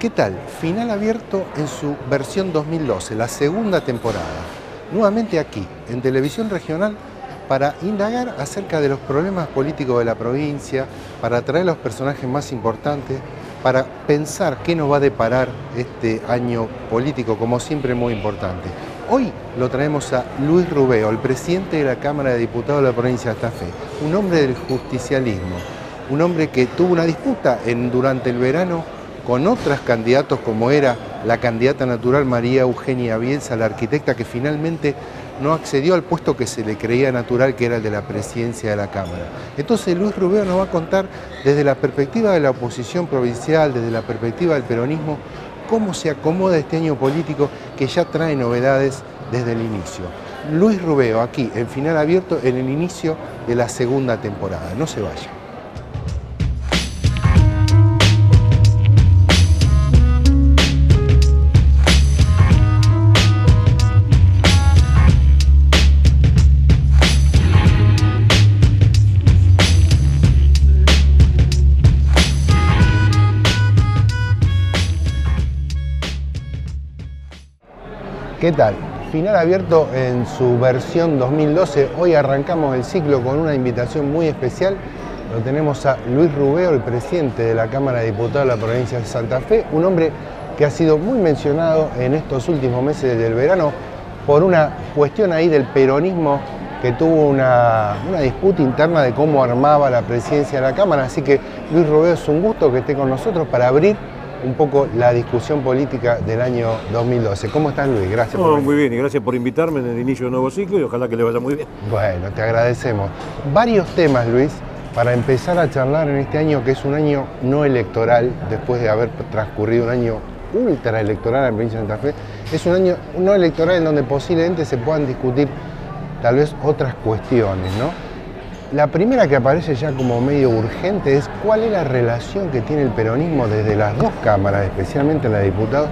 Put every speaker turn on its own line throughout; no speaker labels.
¿Qué tal? Final abierto en su versión 2012, la segunda temporada. Nuevamente aquí, en Televisión Regional, para indagar acerca de los problemas políticos de la provincia, para traer los personajes más importantes, para pensar qué nos va a deparar este año político, como siempre muy importante. Hoy lo traemos a Luis Rubeo, el presidente de la Cámara de Diputados de la provincia de Santa Fe, un hombre del justicialismo, un hombre que tuvo una disputa durante el verano con otros candidatos, como era la candidata natural María Eugenia Bielsa, la arquitecta, que finalmente no accedió al puesto que se le creía natural, que era el de la presidencia de la Cámara. Entonces Luis Rubeo nos va a contar desde la perspectiva de la oposición provincial, desde la perspectiva del peronismo, cómo se acomoda este año político que ya trae novedades desde el inicio. Luis Rubeo, aquí en Final Abierto, en el inicio de la segunda temporada. No se vaya. ¿Qué tal? Final abierto en su versión 2012. Hoy arrancamos el ciclo con una invitación muy especial. Lo tenemos a Luis Rubeo, el presidente de la Cámara de Diputados de la provincia de Santa Fe, un hombre que ha sido muy mencionado en estos últimos meses del verano por una cuestión ahí del peronismo, que tuvo una disputa interna de cómo armaba la presidencia de la Cámara. Así que Luis Rubeo, es un gusto que esté con nosotros para abrir un poco la discusión política del año 2012. ¿Cómo estás, Luis? Gracias por venir.
Muy bien, y gracias por invitarme en el inicio de un nuevo ciclo y ojalá que le vaya muy bien.
Bueno, te agradecemos. Varios temas, Luis, para empezar a charlar en este año, que es un año no electoral, después de haber transcurrido un año ultra electoral en la provincia de Santa Fe. Es un año no electoral en donde posiblemente se puedan discutir tal vez otras cuestiones, ¿no? La primera que aparece ya como medio urgente es cuál es la relación que tiene el peronismo desde las dos cámaras, especialmente la de diputados,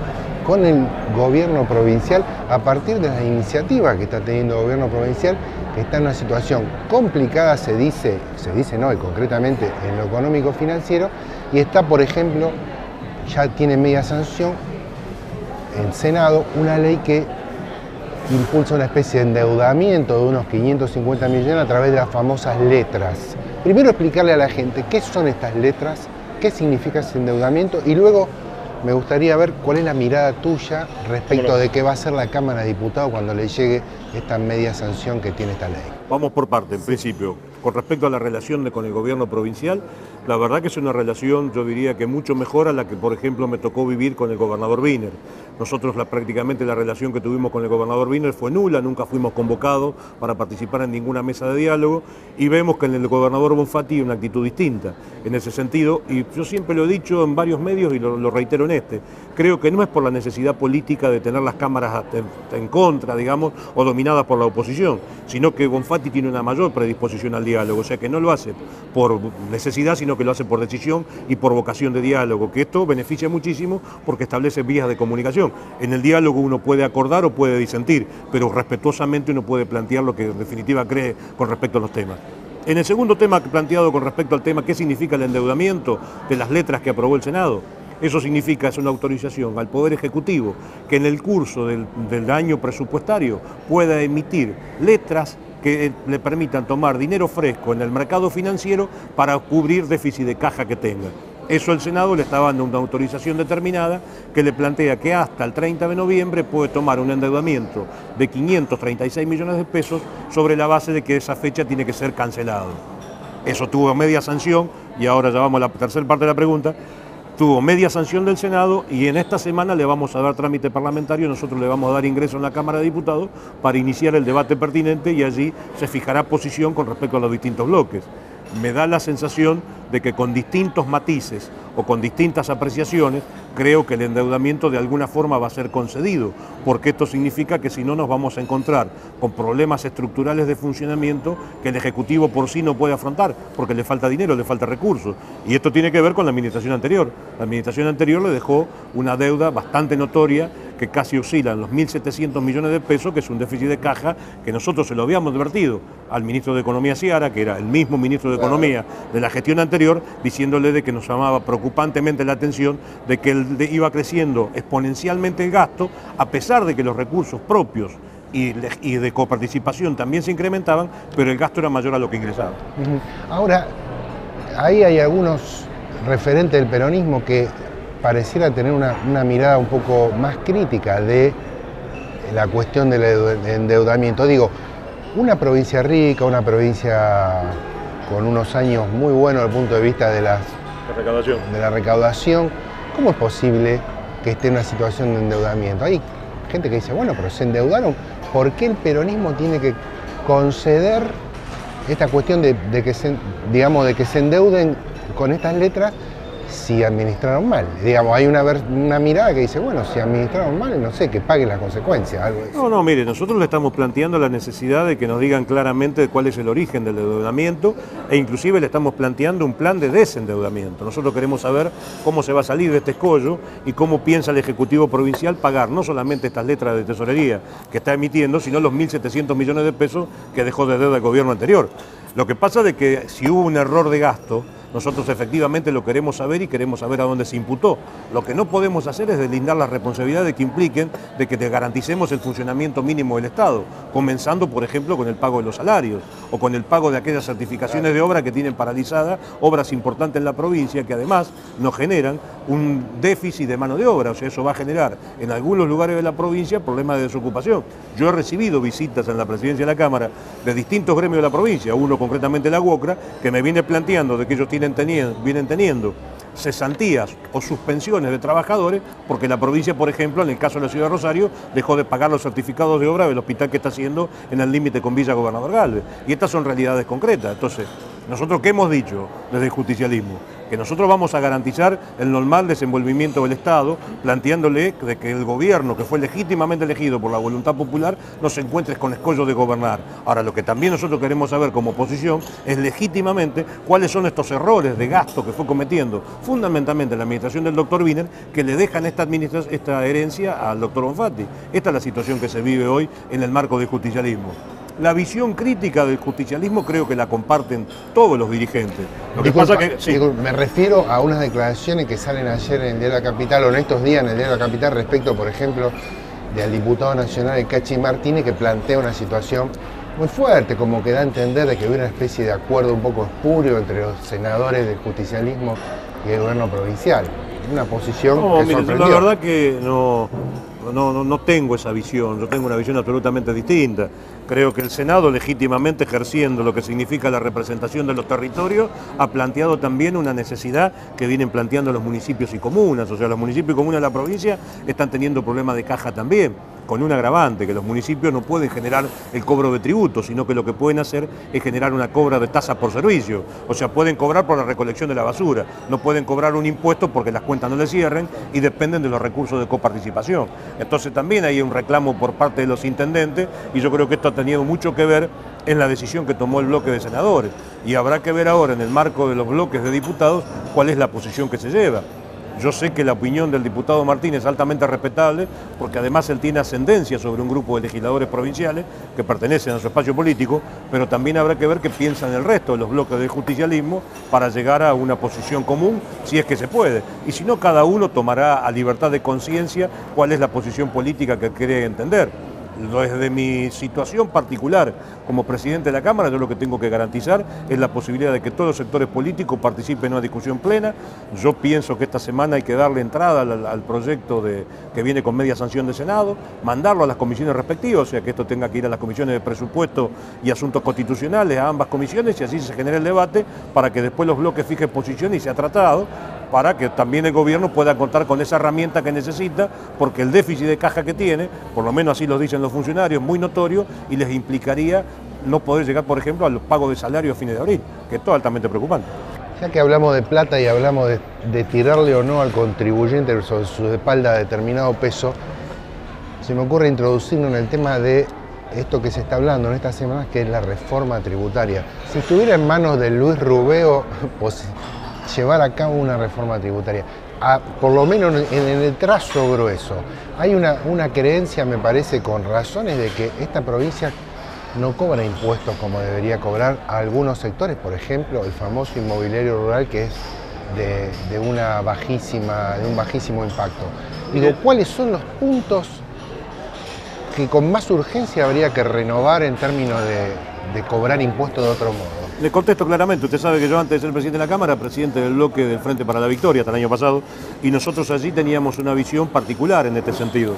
con el gobierno provincial, a partir de las iniciativas que está teniendo el gobierno provincial, que está en una situación complicada, se dice no, y concretamente en lo económico financiero, y está, por ejemplo, ya tiene media sanción en Senado, una ley que impulsa una especie de endeudamiento de unos 550 millones a través de las famosas letras. Primero explicarle a la gente qué son estas letras, qué significa ese endeudamiento, y luego me gustaría ver cuál es la mirada tuya respecto de qué va a hacer la Cámara de Diputados cuando le llegue esta media sanción que tiene esta ley.
Vamos por parte, en principio. Con respecto a la relación con el gobierno provincial, la verdad que es una relación, yo diría que mucho mejor a la que, por ejemplo, me tocó vivir con el gobernador Wiener. Nosotros prácticamente la relación que tuvimos con el gobernador Wiener fue nula, nunca fuimos convocados para participar en ninguna mesa de diálogo, y vemos que en el gobernador Bonfatti hay una actitud distinta en ese sentido, y yo siempre lo he dicho en varios medios y lo reitero en este. Creo que no es por la necesidad política de tener las cámaras en contra, digamos, o dominadas por la oposición, sino que Bonfatti tiene una mayor predisposición al diálogo, o sea que no lo hace por necesidad, sino que lo hace por decisión y por vocación de diálogo, que esto beneficia muchísimo porque establece vías de comunicación. En el diálogo uno puede acordar o puede disentir, pero respetuosamente uno puede plantear lo que en definitiva cree con respecto a los temas. En el segundo tema planteado con respecto al tema, ¿qué significa el endeudamiento de las letras que aprobó el Senado? Eso significa, es una autorización al Poder Ejecutivo que en el curso del año presupuestario pueda emitir letras que le permitan tomar dinero fresco en el mercado financiero para cubrir déficit de caja que tenga. Eso el Senado le está dando una autorización determinada que le plantea que hasta el 30 de noviembre puede tomar un endeudamiento de 536 millones de pesos sobre la base de que esa fecha tiene que ser cancelado. Eso tuvo media sanción, y ahora ya vamos a la tercera parte de la pregunta. Tuvo media sanción del Senado, y en esta semana le vamos a dar trámite parlamentario, nosotros le vamos a dar ingreso en la Cámara de Diputados para iniciar el debate pertinente, y allí se fijará posición con respecto a los distintos bloques. Me da la sensación de que con distintos matices o con distintas apreciaciones, creo que el endeudamiento de alguna forma va a ser concedido, porque esto significa que si no nos vamos a encontrar con problemas estructurales de funcionamiento que el Ejecutivo por sí no puede afrontar, porque le falta dinero, le falta recursos. Y esto tiene que ver con la administración anterior. La administración anterior le dejó una deuda bastante notoria que casi oscilan los 1.700 millones de pesos, que es un déficit de caja que nosotros se lo habíamos advertido al ministro de Economía Seara, que era el mismo ministro de Economía de la gestión anterior, diciéndole de que nos llamaba preocupantemente la atención de que iba creciendo exponencialmente el gasto, a pesar de que los recursos propios y de coparticipación también se incrementaban, pero el gasto era mayor a lo que ingresaba.
Ahora, ahí hay algunos referentes del peronismo que pareciera tener una mirada un poco más crítica de la cuestión del endeudamiento. Digo, una provincia rica, una provincia con unos años muy buenos desde el punto de vista de la recaudación, ¿cómo es posible que esté en una situación de endeudamiento? Hay gente que dice, bueno, pero se endeudaron, ¿por qué el peronismo tiene que conceder esta cuestión de que se endeuden con estas letras si administraron mal? Digamos, hay una mirada que dice, bueno, si administraron mal, no sé, que paguen las consecuencias, algo de eso.
No, mire, nosotros le estamos planteando la necesidad de que nos digan claramente cuál es el origen del endeudamiento e inclusive le estamos planteando un plan de desendeudamiento. Nosotros queremos saber cómo se va a salir de este escollo y cómo piensa el Ejecutivo Provincial pagar no solamente estas letras de tesorería que está emitiendo, sino los 1.700 millones de pesos que dejó de deuda el gobierno anterior. Lo que pasa es que si hubo un error de gasto, nosotros efectivamente lo queremos saber y queremos saber a dónde se imputó. Lo que no podemos hacer es deslindar las responsabilidades que impliquen de que te garanticemos el funcionamiento mínimo del Estado, comenzando, por ejemplo, con el pago de los salarios o con el pago de aquellas certificaciones de obra que tienen paralizadas obras importantes en la provincia que además nos generan un déficit de mano de obra. O sea, eso va a generar en algunos lugares de la provincia problemas de desocupación. Yo he recibido visitas en la presidencia de la Cámara de distintos gremios de la provincia, uno concretamente la UOCRA, que me viene planteando de que ellos vienen teniendo cesantías o suspensiones de trabajadores porque la provincia, por ejemplo, en el caso de la ciudad de Rosario, dejó de pagar los certificados de obra del hospital que está haciendo en el límite con Villa Gobernador Galvez. Y estas son realidades concretas. Entonces, nosotros, ¿qué hemos dicho desde el justicialismo? Que nosotros vamos a garantizar el normal desenvolvimiento del Estado, planteándole de que el gobierno, que fue legítimamente elegido por la voluntad popular, no se encuentre con escollo de gobernar. Ahora, lo que también nosotros queremos saber como oposición es legítimamente cuáles son estos errores de gasto que fue cometiendo fundamentalmente la administración del doctor Wiener, que le dejan esta herencia al doctor Bonfatti. Esta es la situación que se vive hoy en el marco del justicialismo. La visión crítica del justicialismo creo que la comparten todos los dirigentes. Lo que pasa que sí.
Me refiero a unas declaraciones que salen ayer en el Diario de la Capital o en estos días en el Diario de la Capital respecto, por ejemplo, del diputado nacional, el Cachi Martínez, que plantea una situación muy fuerte, como que da a entender de que hubiera una especie de acuerdo un poco espurio entre los senadores del justicialismo y el gobierno provincial. Una posición que sorprendió.
La verdad que no tengo esa visión, yo tengo una visión absolutamente distinta. Creo que el Senado, legítimamente ejerciendo lo que significa la representación de los territorios, ha planteado también una necesidad que vienen planteando los municipios y comunas. O sea, los municipios y comunas de la provincia están teniendo problemas de caja también, con un agravante, que los municipios no pueden generar el cobro de tributos, sino que lo que pueden hacer es generar una cobra de tasa por servicio. O sea, pueden cobrar por la recolección de la basura, no pueden cobrar un impuesto porque las cuentas no les cierren y dependen de los recursos de coparticipación. Entonces también hay un reclamo por parte de los intendentes y yo creo que esto ha tenido mucho que ver en la decisión que tomó el bloque de senadores. Y habrá que ver ahora en el marco de los bloques de diputados cuál es la posición que se lleva. Yo sé que la opinión del diputado Martínez es altamente respetable porque además él tiene ascendencia sobre un grupo de legisladores provinciales que pertenecen a su espacio político, pero también habrá que ver qué piensan el resto de los bloques del justicialismo para llegar a una posición común, si es que se puede. Y si no, cada uno tomará a libertad de conciencia cuál es la posición política que quiere entender. Desde mi situación particular como presidente de la Cámara, yo lo que tengo que garantizar es la posibilidad de que todos los sectores políticos participen en una discusión plena. Yo pienso que esta semana hay que darle entrada al proyecto que viene con media sanción de Senado, mandarlo a las comisiones respectivas, o sea que esto tenga que ir a las comisiones de presupuesto y asuntos constitucionales, a ambas comisiones, y así se genere el debate para que después los bloques fijen posición y sea tratado, para que también el gobierno pueda contar con esa herramienta que necesita, porque el déficit de caja que tiene, por lo menos así lo dicen los funcionarios, es muy notorio y les implicaría no poder llegar, por ejemplo, a los pagos de salario a fines de abril, que es todo altamente preocupante.
Ya que hablamos de plata y hablamos de tirarle o no al contribuyente sobre su espalda determinado peso, se me ocurre introducirnos en el tema de esto que se está hablando en estas semanas, que es la reforma tributaria. Si estuviera en manos de Luis Rubeo, pues llevar a cabo una reforma tributaria, por lo menos en el trazo grueso, hay una creencia, me parece, con razones de que esta provincia no cobra impuestos como debería cobrar a algunos sectores, por ejemplo, el famoso inmobiliario rural, que es de un bajísimo impacto. Digo, ¿cuáles son los puntos que con más urgencia habría que renovar en términos de cobrar impuestos de otro modo?
Le contesto claramente. Usted sabe que yo, antes de ser presidente de la Cámara, presidente del bloque del Frente para la Victoria hasta el año pasado, y nosotros allí teníamos una visión particular en este sentido.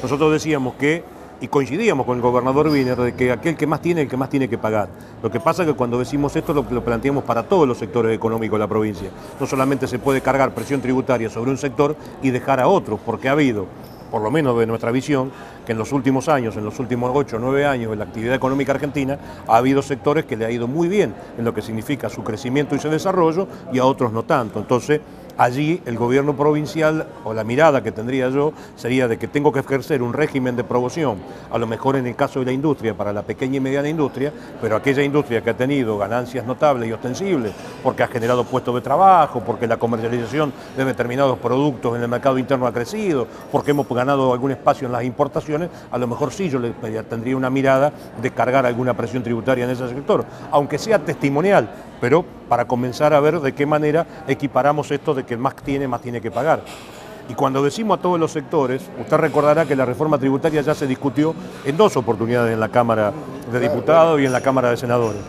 Nosotros decíamos que, y coincidíamos con el gobernador Wiener, de que aquel que más tiene, el que más tiene que pagar. Lo que pasa es que cuando decimos esto lo planteamos para todos los sectores económicos de la provincia. No solamente se puede cargar presión tributaria sobre un sector y dejar a otro, porque ha habido, por lo menos de nuestra visión, que en los últimos años, en los últimos 8 o 9 años de la actividad económica argentina, ha habido sectores que le ha ido muy bien en lo que significa su crecimiento y su desarrollo, y a otros no tanto. Entonces, allí el gobierno provincial, o la mirada que tendría yo, sería de que tengo que ejercer un régimen de promoción, a lo mejor en el caso de la industria, para la pequeña y mediana industria, pero aquella industria que ha tenido ganancias notables y ostensibles, porque ha generado puestos de trabajo, porque la comercialización de determinados productos en el mercado interno ha crecido, porque hemos ganado algún espacio en las importaciones, a lo mejor sí yo le tendría una mirada de cargar alguna presión tributaria en ese sector, aunque sea testimonial, pero para comenzar a ver de qué manera equiparamos esto de que el más tiene que pagar. Y cuando decimos a todos los sectores, usted recordará que la reforma tributaria ya se discutió en 2 oportunidades en la Cámara de Diputados y en la Cámara de Senadores.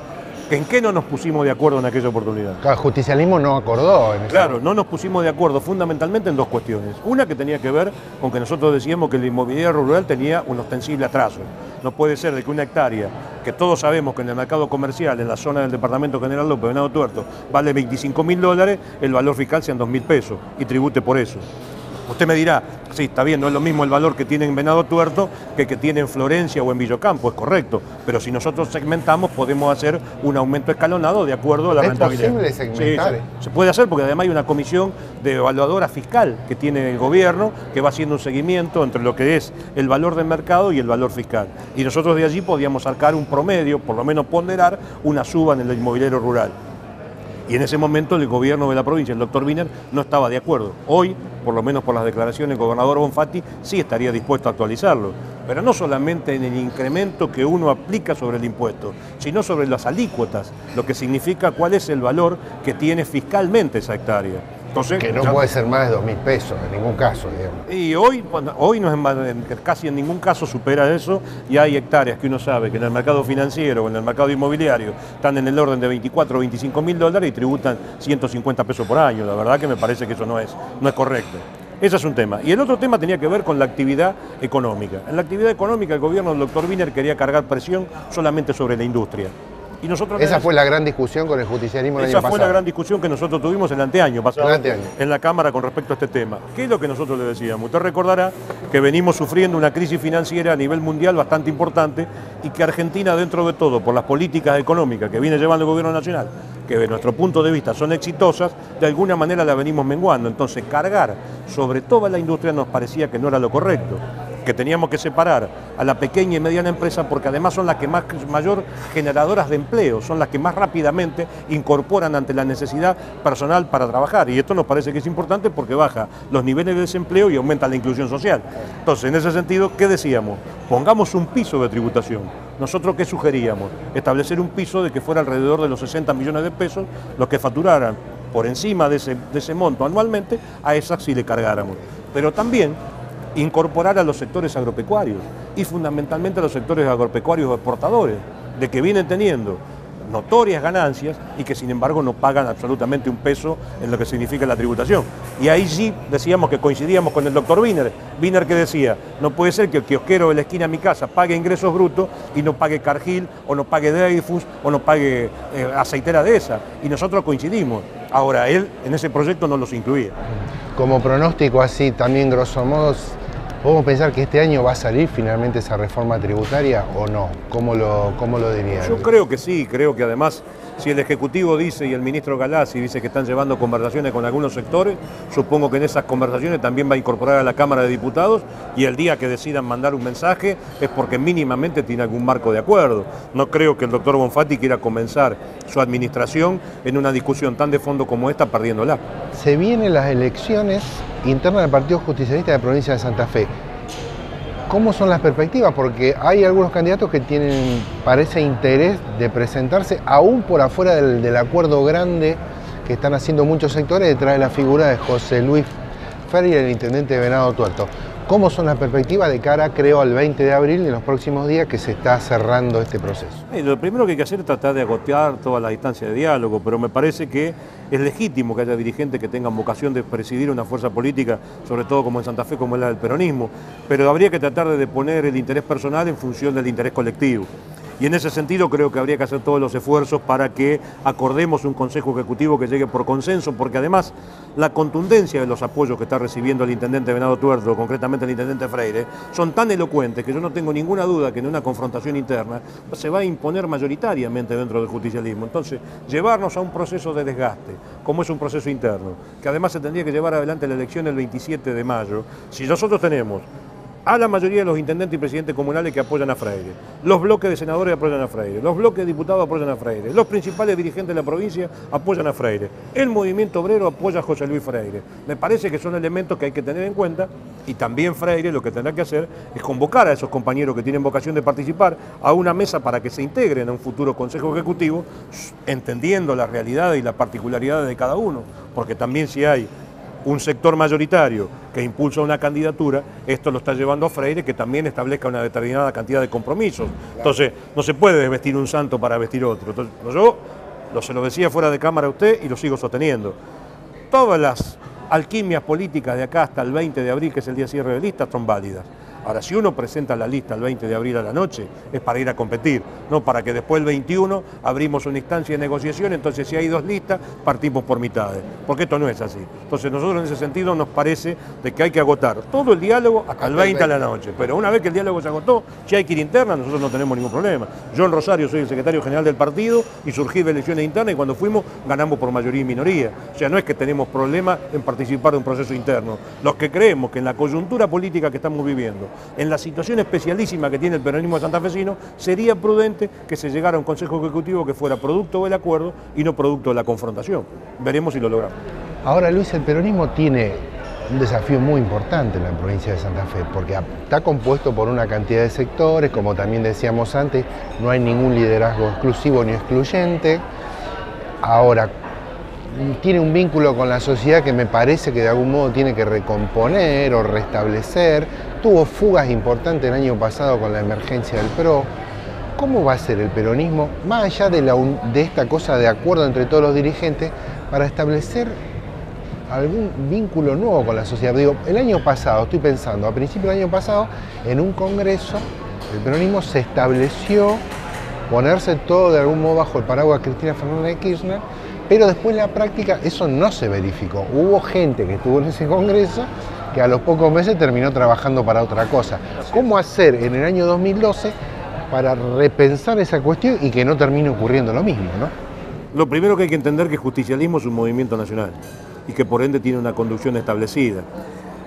¿En qué no nos pusimos de acuerdo en aquella oportunidad?
Claro, el justicialismo no acordó.
Claro, no nos pusimos de acuerdo fundamentalmente en 2 cuestiones. Una que tenía que ver con que nosotros decíamos que el inmobiliario rural tenía un ostensible atraso. No puede ser de que una hectárea, que todos sabemos que en el mercado comercial, en la zona del departamento General López, Venado Tuerto, vale $25.000, el valor fiscal sean $2.000 y tribute por eso. Usted me dirá, sí, está bien, no es lo mismo el valor que tiene en Venado Tuerto que tiene en Florencia o en Villocampo, es correcto, pero si nosotros segmentamos podemos hacer un aumento escalonado de acuerdo a la rentabilidad.
¿Es posible segmentar?
Sí, se puede hacer porque además hay una comisión de evaluadora fiscal que tiene el gobierno que va haciendo un seguimiento entre lo que es el valor del mercado y el valor fiscal. Y nosotros de allí podíamos sacar un promedio, por lo menos ponderar, una suba en el inmobiliario rural. Y en ese momento el gobierno de la provincia, el doctor Wiener, no estaba de acuerdo. Hoy, por lo menos por las declaraciones del gobernador Bonfatti, sí estaría dispuesto a actualizarlo. Pero no solamente en el incremento que uno aplica sobre el impuesto, sino sobre las alícuotas, lo que significa cuál es el valor que tiene fiscalmente esa hectárea. Entonces,
que no puede ser más de $2.000 en ningún caso, digamos.
Y hoy no es casi en ningún caso supera eso, y hay hectáreas que uno sabe que en el mercado financiero o en el mercado inmobiliario están en el orden de $24 o $25.000 y tributan $150 por año. La verdad que me parece que eso no es correcto. Ese es un tema. Y el otro tema tenía que ver con la actividad económica. En la actividad económica el gobierno del doctor Wiener quería cargar presión solamente sobre la industria. Y nosotros
esa fue la gran discusión con el justicialismo el año pasado.
Esa fue la gran discusión que nosotros tuvimos el anteaño pasado en la Cámara con respecto a este tema. ¿Qué es lo que nosotros le decíamos? Usted recordará que venimos sufriendo una crisis financiera a nivel mundial bastante importante y que Argentina, dentro de todo, por las políticas económicas que viene llevando el gobierno nacional, que de nuestro punto de vista son exitosas, de alguna manera la venimos menguando. Entonces, cargar sobre toda la industria nos parecía que no era lo correcto, que teníamos que separar a la pequeña y mediana empresa porque además son las que mayor generadoras de empleo, son las que más rápidamente incorporan ante la necesidad personal para trabajar, y esto nos parece que es importante porque baja los niveles de desempleo y aumenta la inclusión social. Entonces, en ese sentido, ¿qué decíamos? Pongamos un piso de tributación. ¿Nosotros qué sugeríamos? Establecer un piso de que fuera alrededor de los 60 millones de pesos los que facturaran por encima de ese monto anualmente, a esas sí le cargáramos. Pero también incorporar a los sectores agropecuarios y fundamentalmente a los sectores agropecuarios exportadores, de que vienen teniendo notorias ganancias y que sin embargo no pagan absolutamente un peso en lo que significa la tributación. Y ahí sí decíamos que coincidíamos con el doctor Wiener que decía, no puede ser que el kiosquero de la esquina de mi casa pague ingresos brutos y no pague Cargill, o no pague Dreyfus, o no pague aceitera de esa. Y nosotros coincidimos. Ahora, él en ese proyecto no los incluía.
Como pronóstico así, también grosso modo, ¿podemos pensar que este año va a salir finalmente esa reforma tributaria o no? ¿Cómo lo dirían?
Yo creo que sí, creo que además Si el Ejecutivo dice y el ministro Galassi dice que están llevando conversaciones con algunos sectores, supongo que en esas conversaciones también va a incorporar a la Cámara de Diputados y el día que decidan mandar un mensaje es porque mínimamente tiene algún marco de acuerdo. No creo que el doctor Bonfatti quiera comenzar su administración en una discusión tan de fondo como esta perdiéndola.
Se vienen las elecciones internas del Partido Justicialista de la provincia de Santa Fe. ¿Cómo son las perspectivas? Porque hay algunos candidatos que tienen, parece, interés de presentarse aún por afuera del acuerdo grande que están haciendo muchos sectores detrás de la figura de José Luis Freire, el intendente de Venado Tuerto. ¿Cómo son las perspectivas de cara, creo, al 20 de abril, en los próximos días que se está cerrando este proceso?
Lo primero que hay que hacer es tratar de agotar toda la distancia de diálogo, pero me parece que es legítimo que haya dirigentes que tengan vocación de presidir una fuerza política, sobre todo como en Santa Fe, como es la del peronismo, pero habría que tratar de poner el interés personal en función del interés colectivo. Y en ese sentido creo que habría que hacer todos los esfuerzos para que acordemos un Consejo Ejecutivo que llegue por consenso, porque además la contundencia de los apoyos que está recibiendo el intendente Venado Tuerto, concretamente el intendente Freire, son tan elocuentes que yo no tengo ninguna duda que en una confrontación interna se va a imponer mayoritariamente dentro del justicialismo. Entonces, llevarnos a un proceso de desgaste, como es un proceso interno, que además se tendría que llevar adelante la elección el 27 de mayo, si nosotros tenemos a la mayoría de los intendentes y presidentes comunales que apoyan a Freire, los bloques de senadores apoyan a Freire, los bloques de diputados apoyan a Freire, los principales dirigentes de la provincia apoyan a Freire, el movimiento obrero apoya a José Luis Freire. Me parece que son elementos que hay que tener en cuenta y también Freire lo que tendrá que hacer es convocar a esos compañeros que tienen vocación de participar a una mesa para que se integren a un futuro Consejo Ejecutivo, entendiendo la realidad y las particularidades de cada uno, porque también si hay un sector mayoritario que impulsa una candidatura, esto lo está llevando a Freire, que también establezca una determinada cantidad de compromisos. Entonces, no se puede desvestir un santo para vestir otro. Entonces, yo se lo decía fuera de cámara a usted y lo sigo sosteniendo. Todas las alquimias políticas de acá hasta el 20 de abril, que es el día de cierre de listas, son válidas. Ahora, si uno presenta la lista el 20 de abril a la noche, es para ir a competir, no para que después el 21 abrimos una instancia de negociación, entonces si hay dos listas, partimos por mitades, porque esto no es así. Entonces nosotros en ese sentido nos parece de que hay que agotar todo el diálogo hasta el 20 a la noche, pero una vez que el diálogo se agotó, si hay que ir interna, nosotros no tenemos ningún problema. Yo en Rosario soy el secretario general del partido y surgí de elecciones internas y cuando fuimos ganamos por mayoría y minoría. O sea, no es que tenemos problema en participar de un proceso interno. Los que creemos que en la coyuntura política que estamos viviendo, en la situación especialísima que tiene el peronismo santafesino, sería prudente que se llegara a un Consejo Ejecutivo que fuera producto del acuerdo y no producto de la confrontación. Veremos si lo logramos.
Ahora, Luis, el peronismo tiene un desafío muy importante en la provincia de Santa Fe, porque está compuesto por una cantidad de sectores, como también decíamos antes, no hay ningún liderazgo exclusivo ni excluyente. Ahora, tiene un vínculo con la sociedad que me parece que de algún modo tiene que recomponer o restablecer. Tuvo fugas importantes el año pasado con la emergencia del PRO. ¿Cómo va a ser el peronismo, más allá de esta cosa de acuerdo entre todos los dirigentes, para establecer algún vínculo nuevo con la sociedad? Digo, el año pasado, estoy pensando, a principios del año pasado, en un congreso, el peronismo se estableció ponerse todo de algún modo bajo el paraguas de Cristina Fernández de Kirchner, pero después en la práctica eso no se verificó. Hubo gente que estuvo en ese congreso que a los pocos meses terminó trabajando para otra cosa. ¿Cómo hacer en el año 2012 para repensar esa cuestión y que no termine ocurriendo lo mismo, ¿no?
Lo primero que hay que entender es que el justicialismo es un movimiento nacional y que por ende tiene una conducción establecida.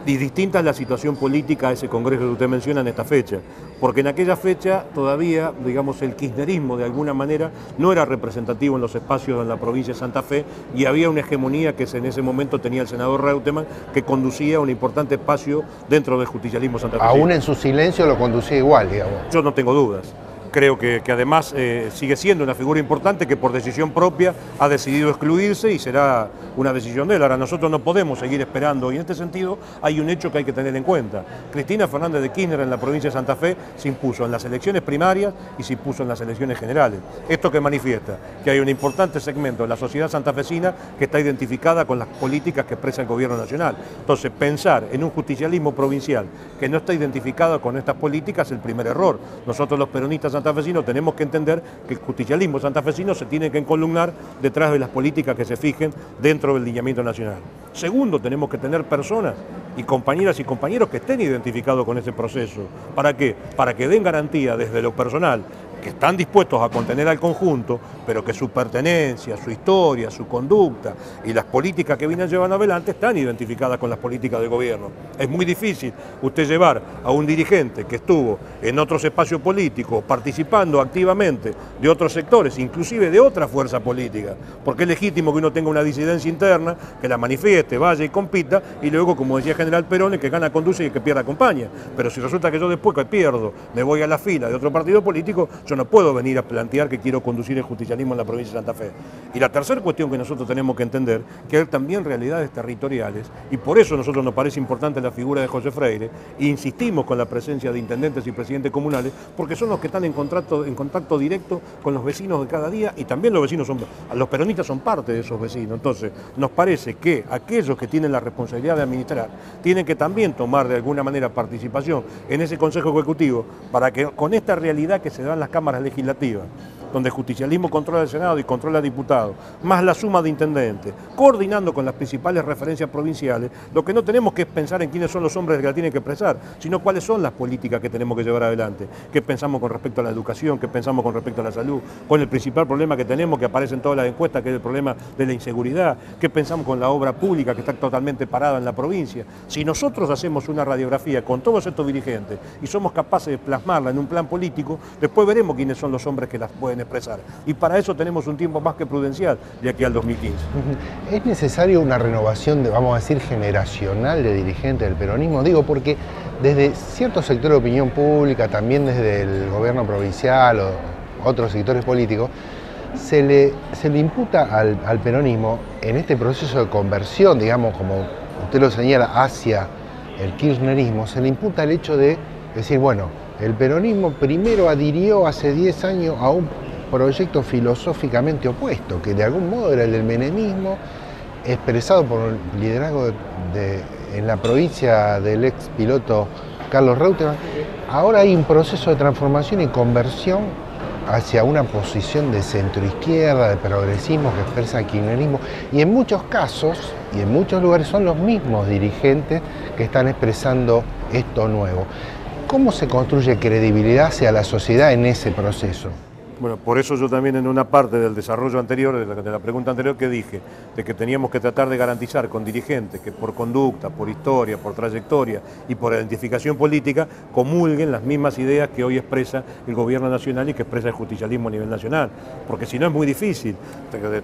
Y distinta es la situación política a ese congreso que usted menciona en esta fecha, porque en aquella fecha todavía, digamos, el kirchnerismo de alguna manera no era representativo en los espacios en la provincia de Santa Fe y había una hegemonía que en ese momento tenía el senador Reutemann, que conducía un importante espacio dentro del justicialismo santafesino.
Aún en su silencio lo conducía igual, digamos.
Yo no tengo dudas. Creo que además sigue siendo una figura importante que por decisión propia ha decidido excluirse y será una decisión de él. Ahora nosotros no podemos seguir esperando y en este sentido hay un hecho que hay que tener en cuenta. Cristina Fernández de Kirchner en la provincia de Santa Fe se impuso en las elecciones primarias y se impuso en las elecciones generales. Esto que manifiesta que hay un importante segmento de la sociedad santafesina que está identificada con las políticas que expresa el gobierno nacional. Entonces pensar en un justicialismo provincial que no está identificado con estas políticas es el primer error. Nosotros los peronistas santafesinos tenemos que entender que el justicialismo santafesino se tiene que encolumnar detrás de las políticas que se fijen dentro del lineamiento nacional. Segundo, tenemos que tener personas y compañeras y compañeros que estén identificados con ese proceso. ¿Para qué? Para que den garantía desde lo personal que están dispuestos a contener al conjunto, pero que su pertenencia, su historia, su conducta y las políticas que vienen llevando adelante están identificadas con las políticas del gobierno. Es muy difícil usted llevar a un dirigente que estuvo en otros espacios políticos, participando activamente de otros sectores, inclusive de otra fuerza política, porque es legítimo que uno tenga una disidencia interna, que la manifieste, vaya y compita, y luego, como decía General Perón, el que gana conduce y el que pierde acompaña. Pero si resulta que yo después que pierdo me voy a la fila de otro partido político, yo no puedo venir a plantear que quiero conducir el justicialismo en la provincia de Santa Fe. Y la tercera cuestión que nosotros tenemos que entender, que hay también realidades territoriales, y por eso a nosotros nos parece importante la figura de José Freire, e insistimos con la presencia de intendentes y presidentes comunales, porque son los que están en contacto directo con los vecinos de cada día, y también los peronistas son parte de esos vecinos. Entonces, nos parece que aquellos que tienen la responsabilidad de administrar tienen que también tomar de alguna manera participación en ese Consejo Ejecutivo, para que con esta realidad que se da en las cámaras legislativas, donde el justicialismo controla el Senado y controla diputados, más la suma de intendentes, coordinando con las principales referencias provinciales, lo que no tenemos que es pensar en quiénes son los hombres que la tienen que expresar, sino cuáles son las políticas que tenemos que llevar adelante, qué pensamos con respecto a la educación, qué pensamos con respecto a la salud, con el principal problema que tenemos, que aparece en todas las encuestas, que es el problema de la inseguridad, qué pensamos con la obra pública que está totalmente parada en la provincia. Si nosotros hacemos una radiografía con todos estos dirigentes y somos capaces de plasmarla en un plan político, después veremos quiénes son los hombres que las pueden expresar. Y para eso tenemos un tiempo más que prudencial de aquí al 2015.
¿Es necesario una renovación, vamos a decir, generacional de dirigentes del peronismo? Digo, porque desde cierto sector de opinión pública, también desde el gobierno provincial o otros sectores políticos, se le imputa al peronismo en este proceso de conversión, digamos, como usted lo señala, hacia el kirchnerismo, se le imputa el hecho de decir, bueno, el peronismo primero adhirió hace 10 años a un proyecto filosóficamente opuesto, que de algún modo era el del menemismo, expresado por el liderazgo en la provincia del ex piloto Carlos Reutemann. Ahora hay un proceso de transformación y conversión hacia una posición de centroizquierda, de progresismo que expresa el kirchnerismo, y en muchos casos y en muchos lugares son los mismos dirigentes que están expresando esto nuevo. ¿Cómo se construye credibilidad hacia la sociedad en ese proceso?
Bueno, por eso yo también en una parte del desarrollo anterior, de la pregunta anterior que dije, de que teníamos que tratar de garantizar con dirigentes que por conducta, por historia, por trayectoria y por identificación política comulguen las mismas ideas que hoy expresa el gobierno nacional y que expresa el justicialismo a nivel nacional. Porque si no es muy difícil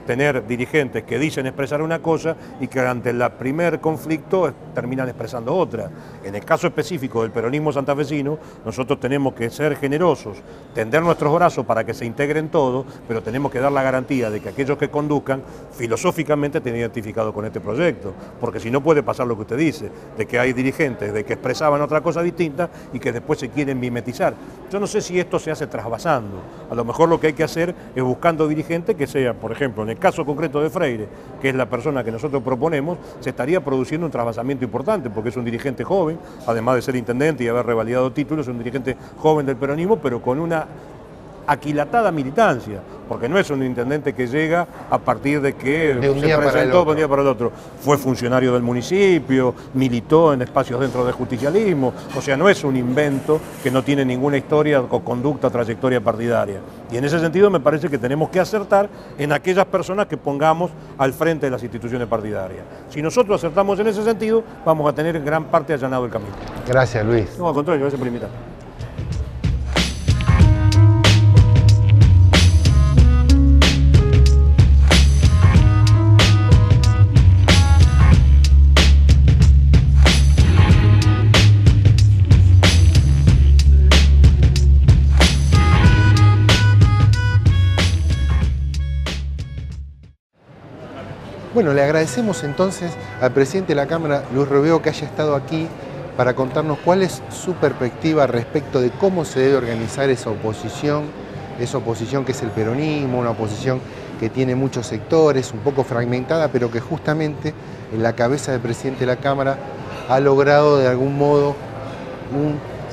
tener dirigentes que dicen expresar una cosa y que ante el primer conflicto terminan expresando otra. En el caso específico del peronismo santafesino, nosotros tenemos que ser generosos, tender nuestros brazos para que se integren todos, pero tenemos que dar la garantía de que aquellos que conduzcan filosóficamente estén identificados con este proyecto, porque si no puede pasar lo que usted dice, de que hay dirigentes de que expresaban otra cosa distinta y que después se quieren mimetizar. Yo no sé si esto se hace trasvasando, a lo mejor lo que hay que hacer es buscando dirigentes que sea, por ejemplo, en el caso concreto de Freire, que es la persona que nosotros proponemos, se estaría produciendo un trasvasamiento importante, porque es un dirigente joven, además de ser intendente y haber revalidado títulos, es un dirigente joven del peronismo, pero con una aquilatada militancia, porque no es un intendente que llega a partir de que
de un
se
día
presentó de un día para el otro. Fue funcionario del municipio, militó en espacios dentro del justicialismo, o sea, no es un invento que no tiene ninguna historia o conducta, trayectoria partidaria. Y en ese sentido me parece que tenemos que acertar en aquellas personas que pongamos al frente de las instituciones partidarias. Si nosotros acertamos en ese sentido, vamos a tener en gran parte allanado el camino.
Gracias, Luis.
No, al contrario, gracias por invitar.
Bueno, le agradecemos entonces al presidente de la Cámara, Luis Robeo, que haya estado aquí para contarnos cuál es su perspectiva respecto de cómo se debe organizar esa oposición que es el peronismo, una oposición que tiene muchos sectores, un poco fragmentada, pero que justamente en la cabeza del presidente de la Cámara ha logrado de algún modo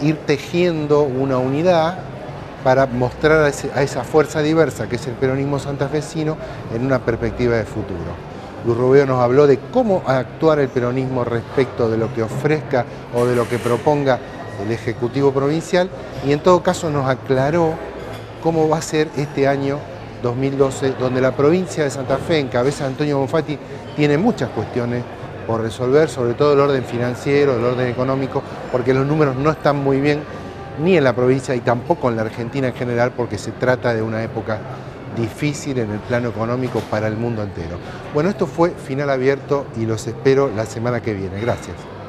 ir tejiendo una unidad para mostrar a esa fuerza diversa que es el peronismo santafesino en una perspectiva de futuro. Luis Robeo nos habló de cómo actuar el peronismo respecto de lo que ofrezca o de lo que proponga el Ejecutivo Provincial y en todo caso nos aclaró cómo va a ser este año 2012, donde la provincia de Santa Fe, en cabeza de Antonio Bonfatti, tiene muchas cuestiones por resolver, sobre todo el orden financiero, el orden económico, porque los números no están muy bien ni en la provincia y tampoco en la Argentina en general, porque se trata de una época difícil en el plano económico para el mundo entero. Bueno, esto fue Final Abierto y los espero la semana que viene. Gracias.